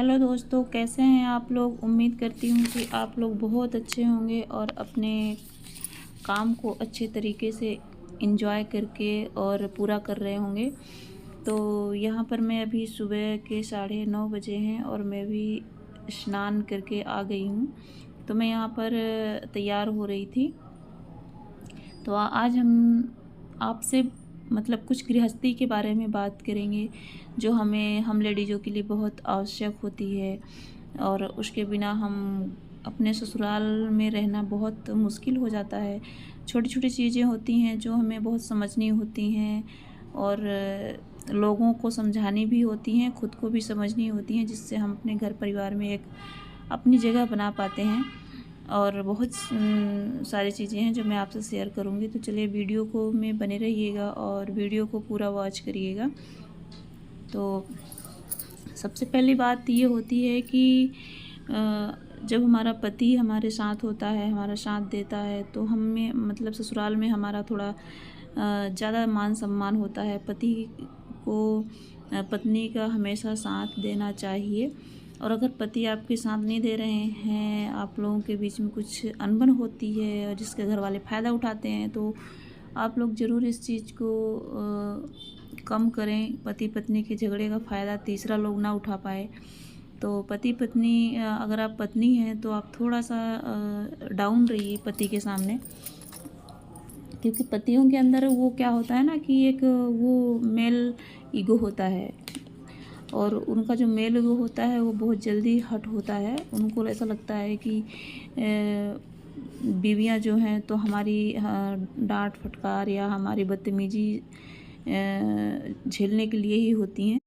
Hello दोस्तों, कैसे हैं आप लोग। उम्मीद करती हूँ कि आप लोग बहुत अच्छे होंगे और अपने काम को अच्छे तरीके से एंजॉय करके और पूरा कर रहे होंगे। तो यहाँ पर मैं अभी सुबह के 9:30 बजे हैं और मैं भी स्नान करके आ गई हूँ। तो मैं यहाँ पर तैयार हो रही थी। तो आज आपसे मतलब कुछ गृहस्थी के बारे में बात करेंगे, जो हम लेडीज़ों के लिए बहुत आवश्यक होती है। और उसके बिना हम अपने ससुराल में रहना बहुत मुश्किल हो जाता है। छोटी छोटी चीज़ें होती हैं जो हमें बहुत समझनी होती हैं और लोगों को समझानी भी होती हैं, खुद को भी समझनी होती हैं, जिससे हम अपने घर परिवार में एक अपनी जगह बना पाते हैं। और बहुत सारी चीज़ें हैं जो मैं आपसे शेयर करूँगी। तो चलिए वीडियो को में बने रहिएगा और वीडियो को पूरा वॉच करिएगा। तो सबसे पहली बात ये होती है कि जब हमारा पति हमारे साथ होता है, हमारा साथ देता है, तो हमें मतलब ससुराल में हमारा थोड़ा ज़्यादा मान सम्मान होता है। पति को पत्नी का हमेशा साथ देना चाहिए। और अगर पति आपके साथ नहीं दे रहे हैं, आप लोगों के बीच में कुछ अनबन होती है और जिसके घर वाले फ़ायदा उठाते हैं, तो आप लोग ज़रूर इस चीज़ को कम करें। पति पत्नी के झगड़े का फ़ायदा तीसरा लोग ना उठा पाए। तो पति पत्नी अगर आप पत्नी हैं तो आप थोड़ा सा डाउन रहिए पति के सामने, क्योंकि पतियों के अंदर वो क्या होता है ना कि एक वो मेल ईगो होता है और उनका जो मेल ईगो होता है वो बहुत जल्दी हट होता है। उनको ऐसा लगता है कि बीवियां जो हैं तो हमारी डांट फटकार या हमारी बदतमीजी झेलने के लिए ही होती हैं।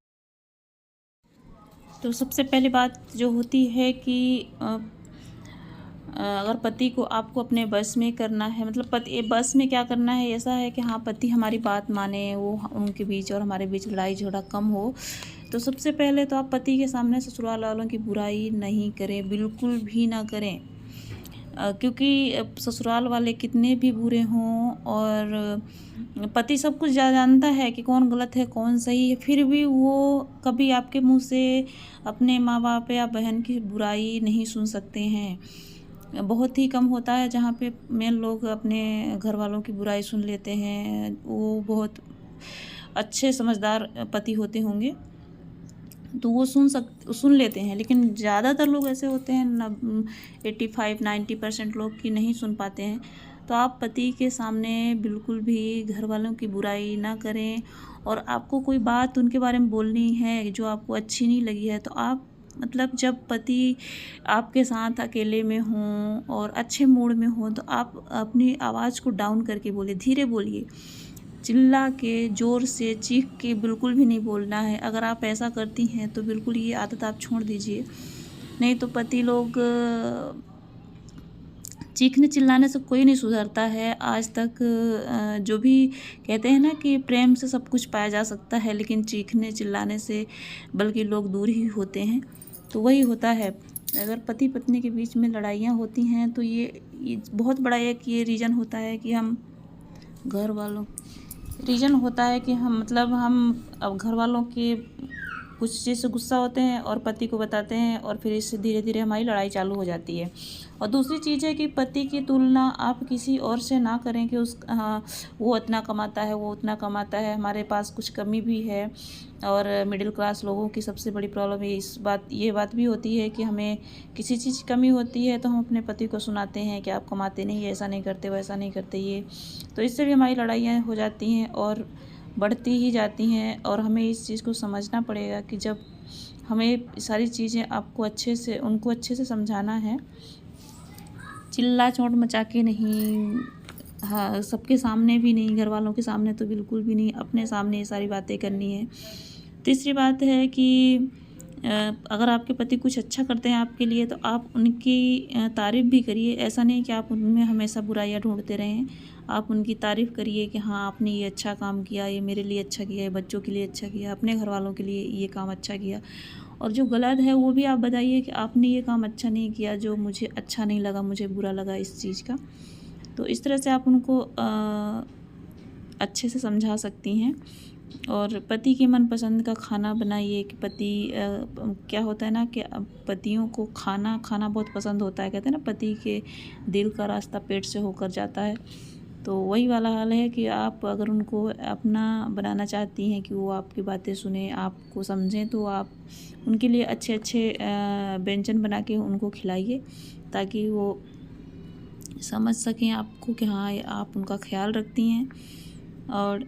तो सबसे पहली बात जो होती है कि अगर पति को आपको अपने बस में करना है, मतलब पति बस में क्या करना है, ऐसा है कि हाँ पति हमारी बात माने, वो उनके बीच और हमारे बीच लड़ाई झगड़ा कम हो। तो सबसे पहले तो आप पति के सामने ससुराल वालों की बुराई नहीं करें, बिल्कुल भी ना करें। क्योंकि ससुराल वाले कितने भी बुरे हों और पति सब कुछ जानता है कि कौन गलत है कौन सही है, फिर भी वो कभी आपके मुंह से अपने माँ बाप या बहन की बुराई नहीं सुन सकते हैं। बहुत ही कम होता है जहाँ पे मेन लोग अपने घर वालों की बुराई सुन लेते हैं। वो बहुत अच्छे समझदार पति होते होंगे तो वो सुन लेते हैं, लेकिन ज़्यादातर लोग ऐसे होते हैं 85-90% लोग की नहीं सुन पाते हैं। तो आप पति के सामने बिल्कुल भी घर वालों की बुराई ना करें। और आपको कोई बात उनके बारे में बोलनी है जो आपको अच्छी नहीं लगी है, तो आप मतलब जब पति आपके साथ अकेले में हों और अच्छे मूड में हों, तो आप अपनी आवाज़ को डाउन करके बोलिए, धीरे बोलिए, चिल्ला के ज़ोर से चीख के बिल्कुल भी नहीं बोलना है। अगर आप ऐसा करती हैं तो बिल्कुल ये आदत आप छोड़ दीजिए, नहीं तो पति लोग चीखने चिल्लाने से कोई नहीं सुधरता है। आज तक जो भी कहते हैं ना कि प्रेम से सब कुछ पाया जा सकता है, लेकिन चीखने चिल्लाने से बल्कि लोग दूर ही होते हैं। तो वही होता है, अगर पति पत्नी के बीच में लड़ाइयाँ होती हैं तो ये बहुत बड़ा एक ये रीज़न होता है कि हम घर वालों रीज़न होता है कि हम अब घर वालों के कुछ चीज़ से गुस्सा होते हैं और पति को बताते हैं और फिर इससे धीरे धीरे हमारी लड़ाई चालू हो जाती है। और दूसरी चीज़ है कि पति की तुलना आप किसी और से ना करें कि वो इतना कमाता है, वो उतना कमाता है, हमारे पास कुछ कमी भी है। और मिडिल क्लास लोगों की सबसे बड़ी प्रॉब्लम ये बात भी होती है कि हमें किसी चीज़ की कमी होती है तो हम अपने पति को सुनाते हैं कि आप कमाते नहीं, ऐसा नहीं करते, वैसा नहीं करते ये। तो इससे भी हमारी लड़ाइयाँ हो जाती हैं और बढ़ती ही जाती हैं। और हमें इस चीज़ को समझना पड़ेगा कि जब हमें सारी चीज़ें उनको अच्छे से समझाना है, चिल्ला चोट मचा के नहीं, हाँ सबके सामने भी नहीं, घर वालों के सामने तो बिल्कुल भी नहीं, अपने सामने ये सारी बातें करनी है। तीसरी बात है कि अगर आपके पति कुछ अच्छा करते हैं आपके लिए तो आप उनकी तारीफ़ भी करिए। ऐसा नहीं कि आप उनमें हमेशा बुराइयां ढूंढते रहें, आप उनकी तारीफ़ करिए कि हाँ आपने ये अच्छा काम किया, ये मेरे लिए अच्छा किया, ये बच्चों के लिए अच्छा किया, अपने घर वालों के लिए ये काम अच्छा किया। और जो गलत है वो भी आप बताइए कि आपने ये काम अच्छा नहीं किया, जो मुझे अच्छा नहीं लगा, मुझे बुरा लगा इस चीज़ का। तो इस तरह से आप उनको अच्छे से समझा सकती हैं। और पति के मनपसंद का खाना बनाइए कि पति क्या होता है ना कि पतियों को खाना खाना बहुत पसंद होता है। कहते हैं ना, पति के दिल का रास्ता पेट से होकर जाता है। तो वही वाला हाल है कि आप अगर उनको अपना बनाना चाहती हैं कि वो आपकी बातें सुने, आपको समझें, तो आप उनके लिए अच्छे अच्छे व्यंजन बना के उनको खिलाइए, ताकि वो समझ सकें आपको कि हाँ, आप उनका ख्याल रखती हैं। और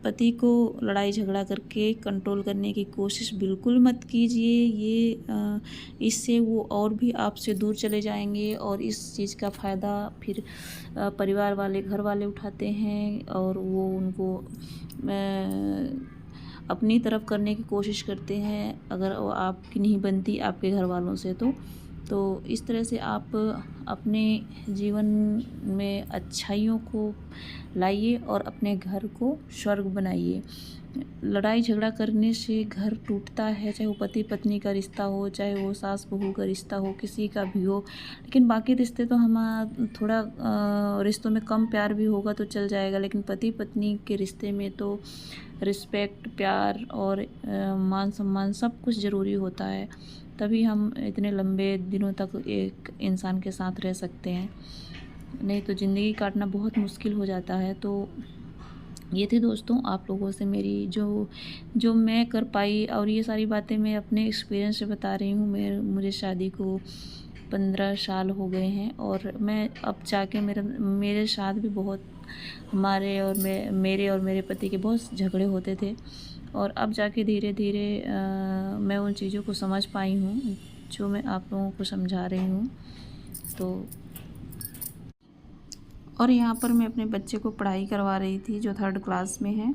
पति को लड़ाई झगड़ा करके कंट्रोल करने की कोशिश बिल्कुल मत कीजिए। इससे वो और भी आपसे दूर चले जाएंगे, और इस चीज़ का फ़ायदा फिर परिवार वाले, घर वाले उठाते हैं, और वो उनको अपनी तरफ करने की कोशिश करते हैं, अगर वो आपकी नहीं बनती आपके घर वालों से। तो इस तरह से आप अपने जीवन में अच्छाइयों को लाइए और अपने घर को स्वर्ग बनाइए। लड़ाई झगड़ा करने से घर टूटता है, चाहे वो पति पत्नी का रिश्ता हो, चाहे वो सास बहू का रिश्ता हो, किसी का भी हो। लेकिन बाकी रिश्ते तो हम थोड़ा रिश्तों में कम प्यार भी होगा तो चल जाएगा, लेकिन पति पत्नी के रिश्ते में तो रिस्पेक्ट, प्यार और मान सम्मान सब कुछ ज़रूरी होता है। तभी हम इतने लंबे दिनों तक एक इंसान के साथ रह सकते हैं, नहीं तो ज़िंदगी काटना बहुत मुश्किल हो जाता है। तो ये थी दोस्तों आप लोगों से मेरी जो मैं कर पाई, और ये सारी बातें मैं अपने एक्सपीरियंस से बता रही हूँ। मुझे शादी को 15 साल हो गए हैं, और मैं अब जाके मेरे साथ भी बहुत मेरे और मेरे पति के बहुत झगड़े होते थे, और अब जाके धीरे धीरे मैं उन चीज़ों को समझ पाई हूँ जो मैं आप लोगों को समझा रही हूँ। तो और यहाँ पर मैं अपने बच्चे को पढ़ाई करवा रही थी जो 3rd क्लास में है,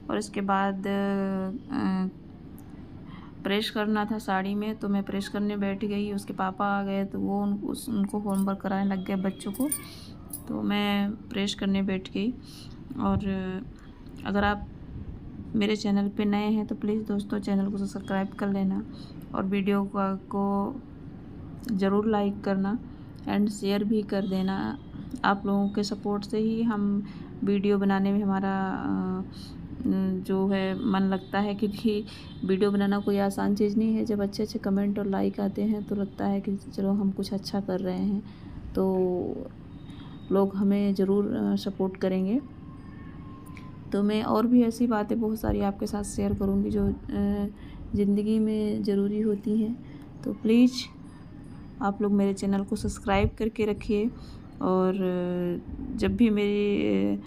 और इसके बाद प्रेस करना था साड़ी में, तो मैं प्रेस करने बैठ गई। उसके पापा आ गए तो वो उनको होमवर्क कराने लग गए बच्चों को, तो मैं प्रेस करने बैठ गई। और अगर आप मेरे चैनल पे नए हैं तो प्लीज़ दोस्तों चैनल को सब्सक्राइब कर लेना, और वीडियो को ज़रूर लाइक करना एंड शेयर भी कर देना। आप लोगों के सपोर्ट से ही हम वीडियो बनाने में हमारा जो है मन लगता है, क्योंकि वीडियो बनाना कोई आसान चीज़ नहीं है। जब अच्छे अच्छे कमेंट और लाइक आते हैं तो लगता है कि चलो हम कुछ अच्छा कर रहे हैं, तो लोग हमें ज़रूर सपोर्ट करेंगे। तो मैं और भी ऐसी बातें बहुत सारी आपके साथ शेयर करूँगी जो ज़िंदगी में ज़रूरी होती हैं। तो प्लीज़ आप लोग मेरे चैनल को सब्सक्राइब करके रखिए, और जब भी मेरी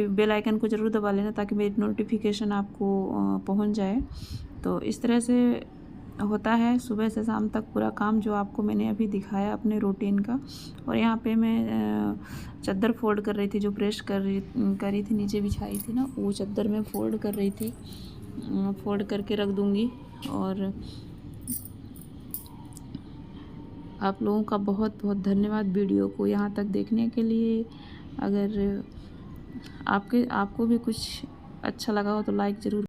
बेल आइकन को ज़रूर दबा लेना, ताकि मेरी नोटिफिकेशन आपको पहुंच जाए। तो इस तरह से होता है सुबह से शाम तक पूरा काम जो आपको मैंने अभी दिखाया अपने रूटीन का। और यहाँ पे मैं चादर फोल्ड कर रही थी, जो प्रेस करी थी, नीचे बिछाई थी ना, वो चादर मैं फोल्ड कर रही थी, फोल्ड करके रख दूँगी। और आप लोगों का बहुत बहुत धन्यवाद वीडियो को यहाँ तक देखने के लिए। अगर आपको भी कुछ अच्छा लगा हो तो लाइक ज़रूर